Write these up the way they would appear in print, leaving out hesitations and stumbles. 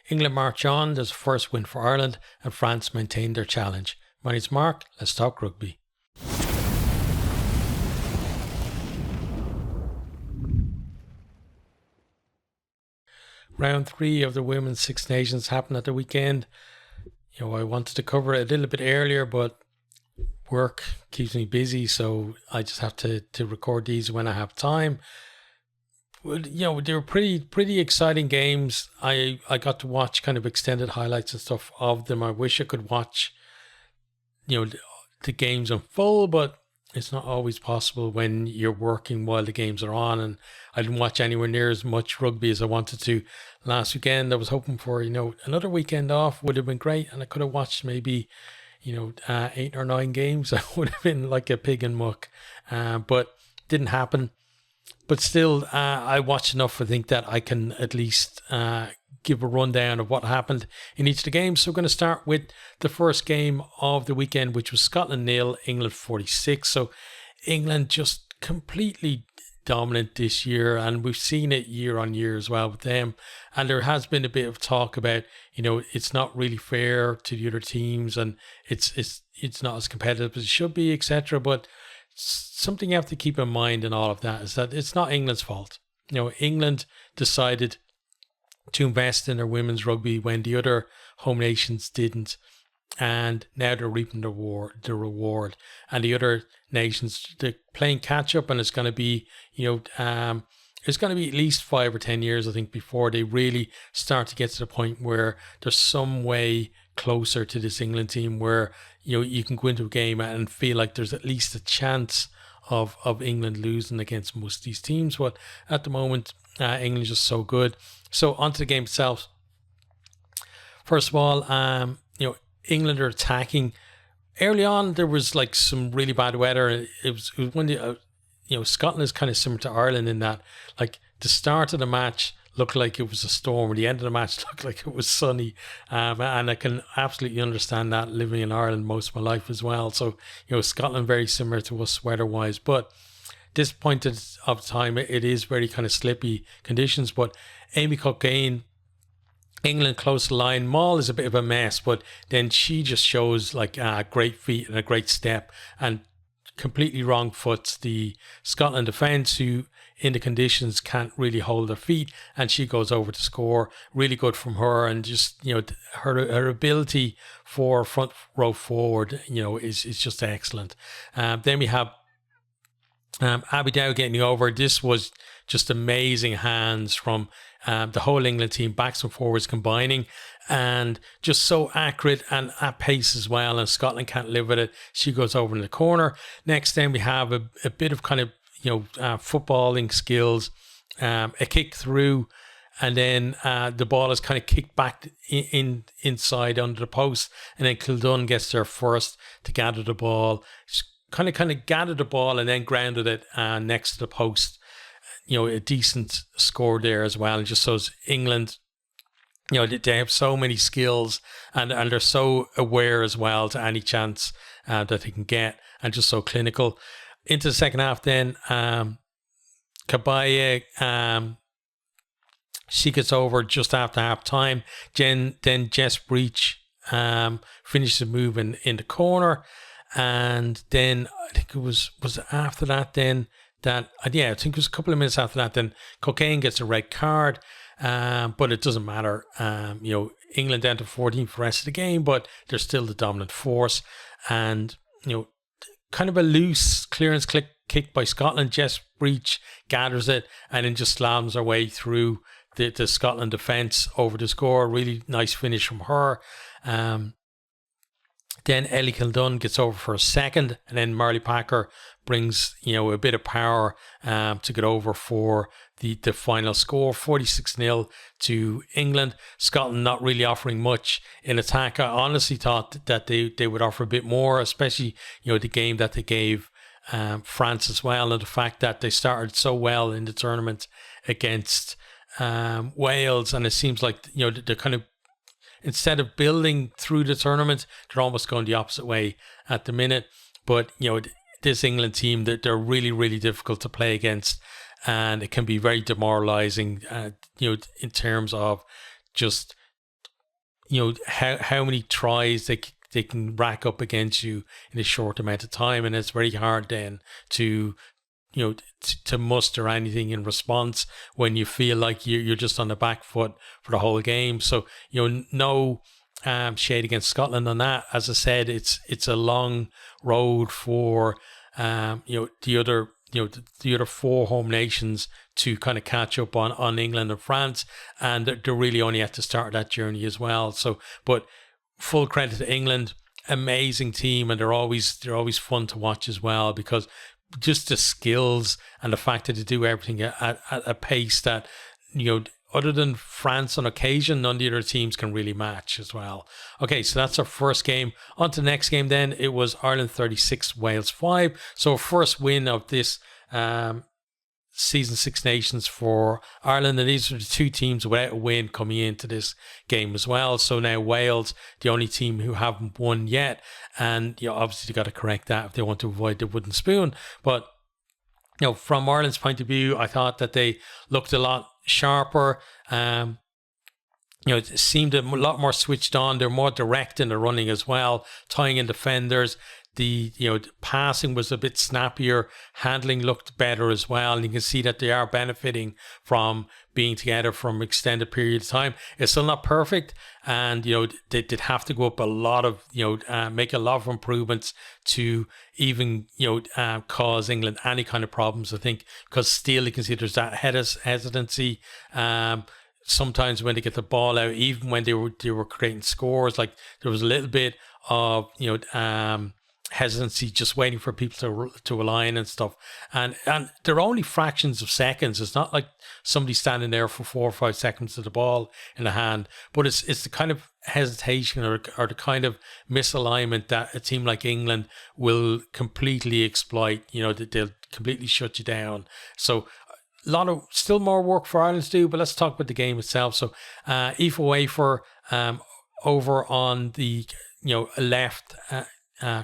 England march on, there's a first win for Ireland, and France maintain their challenge. My name's Mark, let's talk rugby. Round 3 of the Women's Six Nations happened at the weekend. I wanted to cover it a little bit earlier, but work keeps me busy, so I just have to record these when I have time. They were pretty exciting games. I got to watch kind of extended highlights and stuff of them. I wish I could watch, the games in full, but it's not always possible when you're working while the games are on. And I didn't watch anywhere near as much rugby as I wanted to last weekend. I was hoping for, another weekend off would have been great, and I could have watched maybe 8 or 9 games. I would have been like a pig in muck, but didn't happen. But still, I watched enough to think that I can at least give a rundown of what happened in each of the games. So we're going to start with the first game of the weekend, which was Scotland 0, England 46. So England just completely dominant this year, and we've seen it year on year as well with them. And there has been a bit of talk about, it's not really fair to the other teams, and it's not as competitive as it should be, etc. But something you have to keep in mind in all of that is that it's not England's fault. England decided to invest in their women's rugby when the other home nations didn't, and now they're reaping the reward. And the other nations, they're playing catch up, and it's going to be, it's going to be at least 5 or 10 years, I think, before they really start to get to the point where there's some way closer to this England team where you can go into a game and feel like there's at least a chance of England losing against most of these teams. But at the moment, England is just so good. So onto the game itself. First of all, England are attacking. Early on, there was like some really bad weather. It was when Scotland is kind of similar to Ireland in that, like, the start of the match looked like it was a storm, and the end of the match looked like it was sunny. And I can absolutely understand that, living in Ireland most of my life as well. So, Scotland very similar to us weather-wise. But this point of time, it is very kind of slippy conditions. But Amy Cokayne, England close to the line. Maul is a bit of a mess, but then she just shows like a great feet and a great step, and completely wrong foots the Scotland defence, who in the conditions can't really hold their feet, and she goes over to score. Really good from her, and just her ability for front row forward is just excellent. Then we have Abby Dow getting over. This was just amazing hands from the whole England team, backs and forwards combining, and just so accurate and at pace as well, and Scotland can't live with it. She goes over in the corner. Next, then we have a bit of kind of footballing skills, a kick through, and then the ball is kind of kicked back inside under the post, and then Kildun gets there first to gather the ball. Kind of gathered the ball and then grounded it next to the post. A decent score there as well. It just shows England, they have so many skills, and they're so aware as well to any chance that they can get, and just so clinical. Into the second half then, Kabaya, she gets over just after half time. Then Jess Breach finishes the move in the corner. And then I think it was after that then that, I think it was a couple of minutes after that, then Cokayne gets a red card, but it doesn't matter. England down to 14 for the rest of the game, but they're still the dominant force. And, kind of a loose clearance kick by Scotland. Jess Breach gathers it and then just slams her way through the Scotland defence over the score. Really nice finish from her. Then Ellie Kildun gets over for a second, and then Marley Packer brings a bit of power to get over for the final score, 46-0 to England. Scotland not really offering much in attack. I honestly thought that they would offer a bit more, especially the game that they gave France as well, and the fact that they started so well in the tournament against Wales, and it seems like they're kind of, instead of building through the tournament, they're almost going the opposite way at the minute. But, this England team, that they're really, really difficult to play against, and it can be very demoralizing, in terms of just how many tries they can rack up against you in a short amount of time, and it's very hard then to to muster anything in response when you feel like you're just on the back foot for the whole game. So no shade against Scotland on that. As I said, it's a long road for the other the other four home nations to kind of catch up on England and France, and they're really only at the start of that journey as well. So, but full credit to England, amazing team, and they're always fun to watch as well, because just the skills and the fact that they do everything at a pace that other than France on occasion, none of the other teams can really match as well. Okay, so that's our first game. On to the next game then. It was Ireland 36, Wales 5. So first win of this season Six Nations for Ireland, and these are the two teams without a win coming into this game as well. So now Wales, the only team who haven't won yet, and obviously they got to correct that if they want to avoid the wooden spoon. But from Ireland's point of view, I thought that they looked a lot sharper. It seemed a lot more switched on. They're more direct in the running as well, tying in defenders. The passing was a bit snappier. Handling looked better as well, and you can see that they are benefiting from being together from extended period of time. It's still not perfect, and they did have to go up a lot of make a lot of improvements to even cause England any kind of problems. I think because still you can see there's that hesitancy. Sometimes when they get the ball out, even when they were creating scores, like there was a little bit of hesitancy, just waiting for people to align and stuff, and they're only fractions of seconds. It's not like somebody standing there for 4 or 5 seconds with the ball in the hand, but it's the kind of hesitation or the kind of misalignment that a team like England will completely exploit. That they'll completely shut you down. So a lot of still more work for Ireland to do, but let's talk about the game itself. So Aoife Wafer over on the left,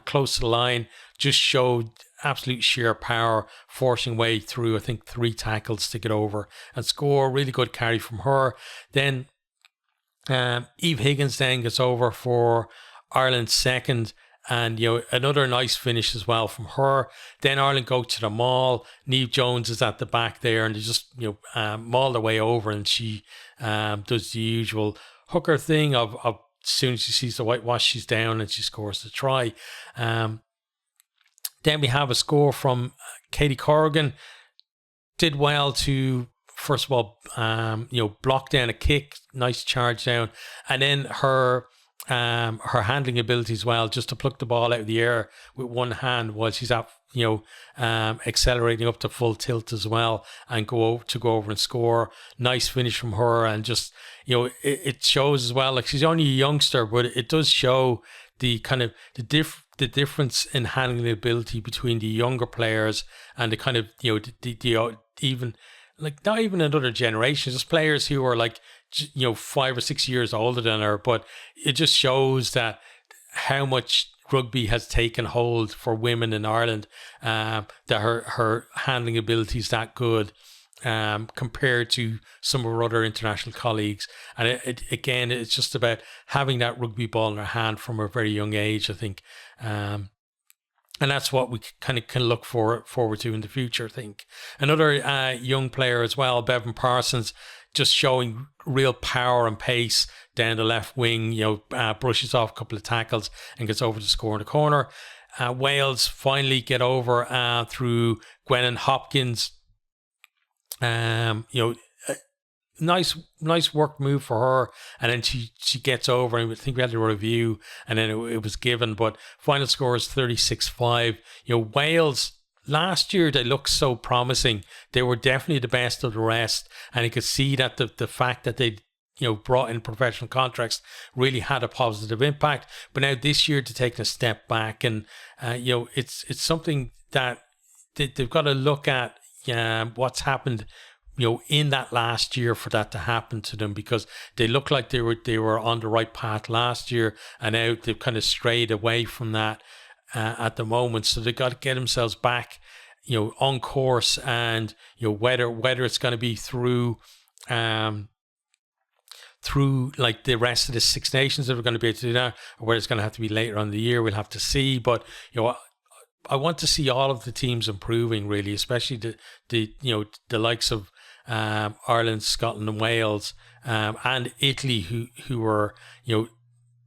close to the line, just showed absolute sheer power, forcing way through, I think, 3 tackles to get over and score. Really good carry from her. Then Eve Higgins then gets over for Ireland's second, and another nice finish as well from her. Then Ireland go to the maul. Niamh Jones is at the back there, and they just maul their way over, and she does the usual hooker thing of as soon as she sees the whitewash, she's down and she scores the try. Then we have a score from Katie Corrigan. Did well to, first of all, block down a kick, nice charge down, and then her handling ability as well, just to pluck the ball out of the air with one hand while she's up, accelerating up to full tilt as well, and go over and score. Nice finish from her, and just it shows as well, like she's only a youngster, but it does show the kind of the difference in handling ability between the younger players and the kind of the even like not even another generation, just players who are like 5 or 6 years older than her. But it just shows that how much rugby has taken hold for women in Ireland, that her handling ability is that good compared to some of her other international colleagues. And it's just about having that rugby ball in her hand from a very young age, I think. And that's what we kind of can look forward to in the future, I think. Another young player as well, Bevan Parsons, just showing real power and pace down the left wing, brushes off a couple of tackles and gets over to score in the corner. Wales finally get over through Gwennon Hopkins. Nice work move for her, and then she gets over, and I think we had a review, and then it was given, but final score is 36-5. Wales last year, they looked so promising. They were definitely the best of the rest, and you could see that the fact that they brought in professional contracts really had a positive impact. But now this year, they're taking a step back, and it's something that they've got to look at what's happened in that last year for that to happen to them, because they look like they were on the right path last year, and now they've kind of strayed away from that at the moment. So they've got to get themselves back on course, and whether it's going to be through through like the rest of the Six Nations that we're going to be able to do that, or whether it's going to have to be later on in the year. We'll have to see. But I want to see all of the teams improving, really, especially the likes of Ireland, Scotland, and Wales, and Italy, who are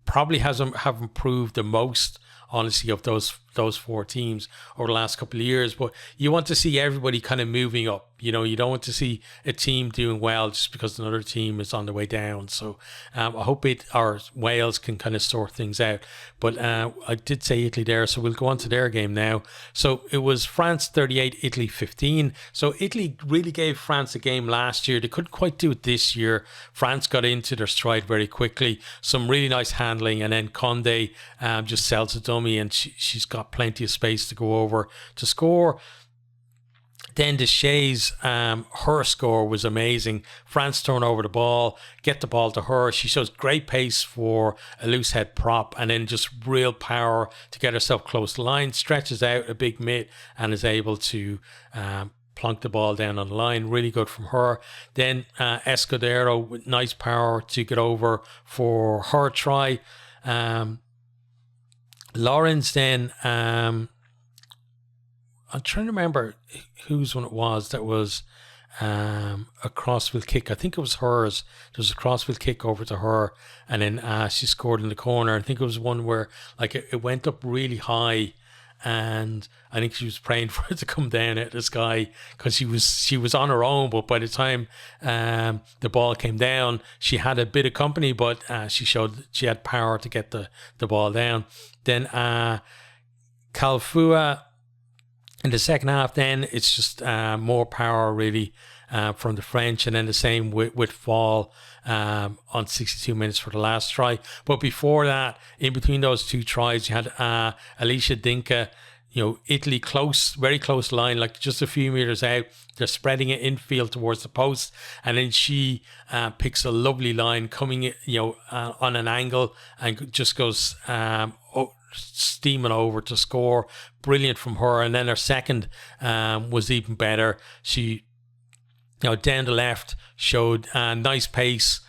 probably have improved the most, honestly, of those four teams over the last couple of years. But you want to see everybody kind of moving up. You don't want to see a team doing well just because another team is on the way down. So I hope our Wales can kind of sort things out. But I did say Italy there, so we'll go on to their game now. So it was France 38, Italy 15. So Italy really gave France a game last year. They couldn't quite do it this year. France got into their stride very quickly. Some really nice handling, and then Conde just sells a dummy, and she's got plenty of space to go over to score. Then Deschamps, her score was amazing. France turn over the ball, get the ball to her. She shows great pace for a loose head prop, and then just real power to get herself close to the line, stretches out a big mitt, and is able to plunk the ball down on the line. Really good from her. Then Escudero with nice power to get over for her try. Lawrence then, I'm trying to remember whose one it was that was a crossfield kick. I think it was hers. There was a crossfield kick over to her, and then she scored in the corner. I think it was one where like it went up really high, and I think she was praying for it to come down out of the sky because she was on her own. But by the time the ball came down, she had a bit of company, but she showed that she had power to get the ball down. Then Calfua. In the second half, then it's just more power really from the French, and then the same with Fall on 62 minutes for the last try. But before that, in between those two tries, you had Alicia Dinka, Italy close, very close line, like just a few meters out. They're spreading it infield towards the post, and then she picks a lovely line coming, on an angle, and just goes steaming over to score. Brilliant from her. And then her second was even better. She down the left showed nice pace,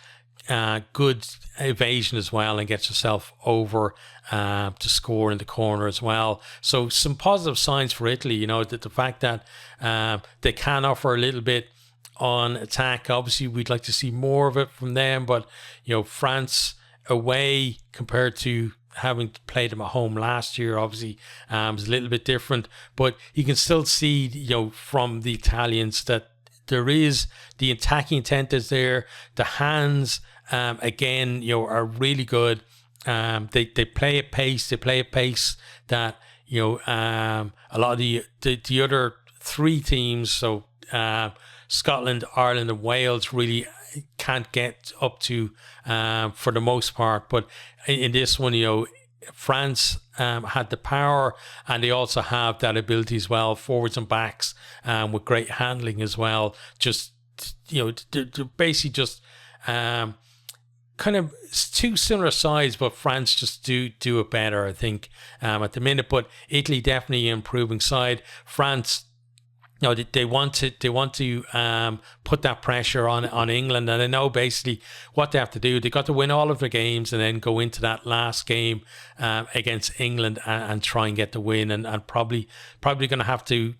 good evasion as well, and gets herself over to score in the corner as well. So some positive signs for Italy, that the fact that they can offer a little bit on attack. Obviously we'd like to see more of it from them, but France away compared to having played them at home last year, obviously, is a little bit different. But you can still see, from the Italians that there is the attacking intent is there. The hands, again, are really good. They play at pace. They play at pace that a lot of the other three teams, so Scotland, Ireland, and Wales, really can't get up to for the most part. But in this one, France had the power, and they also have that ability as well, forwards and backs, with great handling as well. Just they're basically just kind of two similar sides, but France just do it better, I think, at the minute. But Italy definitely an improving side. France, they want to put that pressure on England, and I know basically what they have to do. They got to win all of their games and then go into that last game against England and try and get the win, and probably going to have to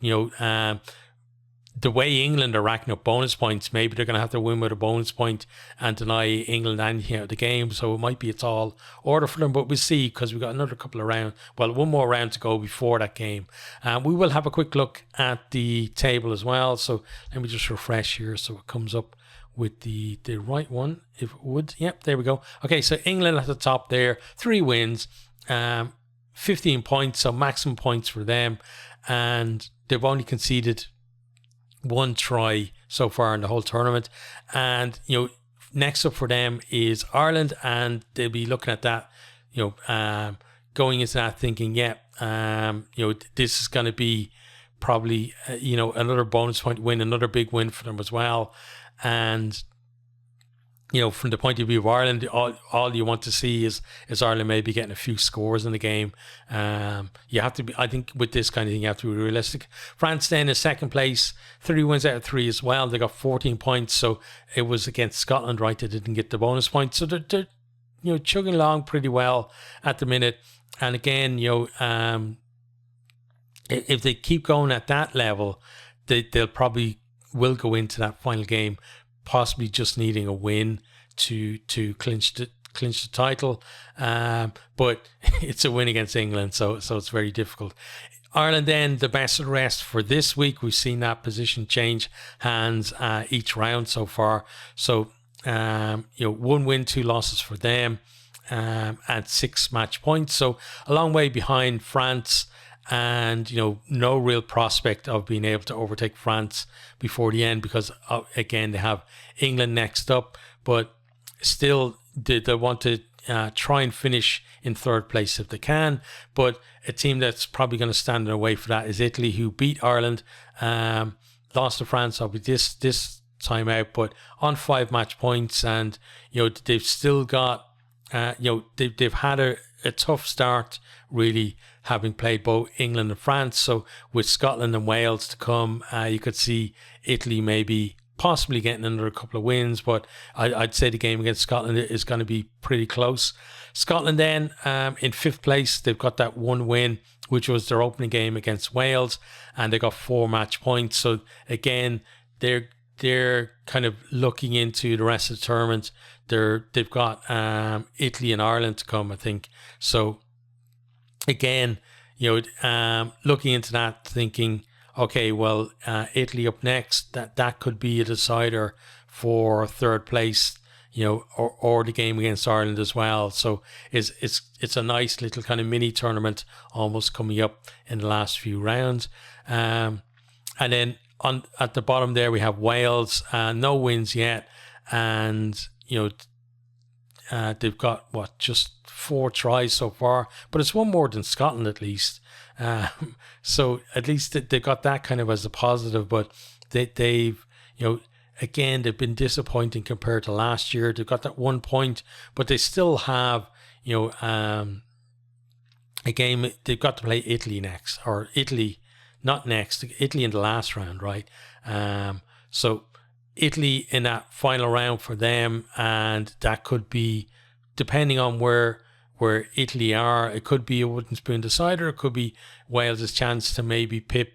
the way England are racking up bonus points, maybe they're going to have to win with a bonus point and deny England anything out of the game. So it might be a tall order for them, but we'll see, because we've got another couple of rounds. Well, one more round to go before that game. We will have a quick look at the table as well. So let me just refresh here so it comes up with the right one, if it would. Yep, there we go. Okay, so England at the top there, 3 wins, 15 points, so maximum points for them. And they've only conceded 1 try so far in the whole tournament. And next up for them is Ireland, and they'll be looking at that, going into that thinking, this is going to be probably another bonus point win, another big win for them as well. And from the point of view of Ireland, all you want to see is Ireland maybe getting a few scores in the game. You have to be, I think, with this kind of thing, you have to be realistic. France then is second place, 3 wins out of 3 as well. They got 14 points, so it was against Scotland, right? They didn't get the bonus points, so they're chugging along pretty well at the minute. And again, if they keep going at that level, they'll probably will go into that final game possibly just needing a win to clinch the title, but it's a win against England, so it's very difficult. Ireland then, the best of the rest for this week. We've seen that position change hands each round so far. So 1 win, 2 losses for them, at 6 match points. So a long way behind France. And no real prospect of being able to overtake France before the end, because again they have England next up, but still they want to try and finish in 3rd place if they can. But a team that's probably going to stand in their way for that is Italy, who beat Ireland, lost to France obviously this time out, but on 5 match points, and they've still got they've had a tough start, really, having played both England and France. So with Scotland and Wales to come, you could see Italy maybe possibly getting under a couple of wins, but I'd say the game against Scotland is going to be pretty close. Scotland then, in 5th place, they've got that 1 win, which was their opening game against Wales, and they got 4 match points. So again, they're kind of looking into the rest of the tournament. They've got Italy and Ireland to come, I think. So again, looking into that, thinking, okay, well, Italy up next, that could be a decider for 3rd place, or the game against Ireland as well. So it's a nice little kind of mini tournament almost coming up in the last few rounds. And then at the bottom there we have Wales, no wins yet, and they've got just 4 tries so far, but it's 1 more than Scotland at least. So at least they've got that kind of as a positive, but they've again, they've been disappointing compared to last year. They've got that 1 point, but they still have a game. They've got to play Italy next, or Italy not next, Italy in the last round, right? So Italy in that final round for them, and that could be, depending on where Italy are, it could be a wooden spoon decider. It could be Wales' chance to maybe pip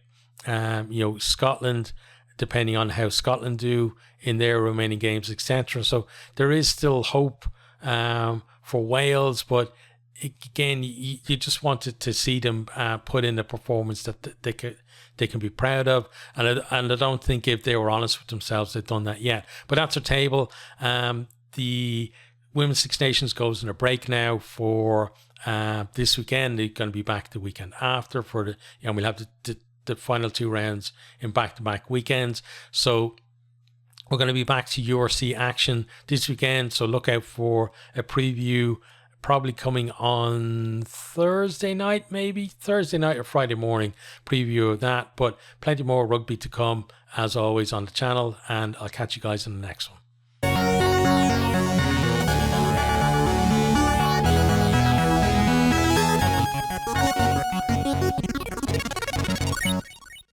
Scotland, depending on how Scotland do in their remaining games, etc. So there is still hope for Wales, but again, you just wanted to see them put in a performance that they can be proud of, and I don't think, if they were honest with themselves, they've done that yet. But that's our table. The Women's Six Nations goes in a break now for this weekend. They're going to be back the weekend after for the, we'll have the final 2 rounds in back-to-back weekends. So we're going to be back to URC action this weekend. So look out for a preview, probably coming on Thursday night or Friday morning, preview of that. But plenty more rugby to come, as always, on the channel, and I'll catch you guys in the next one.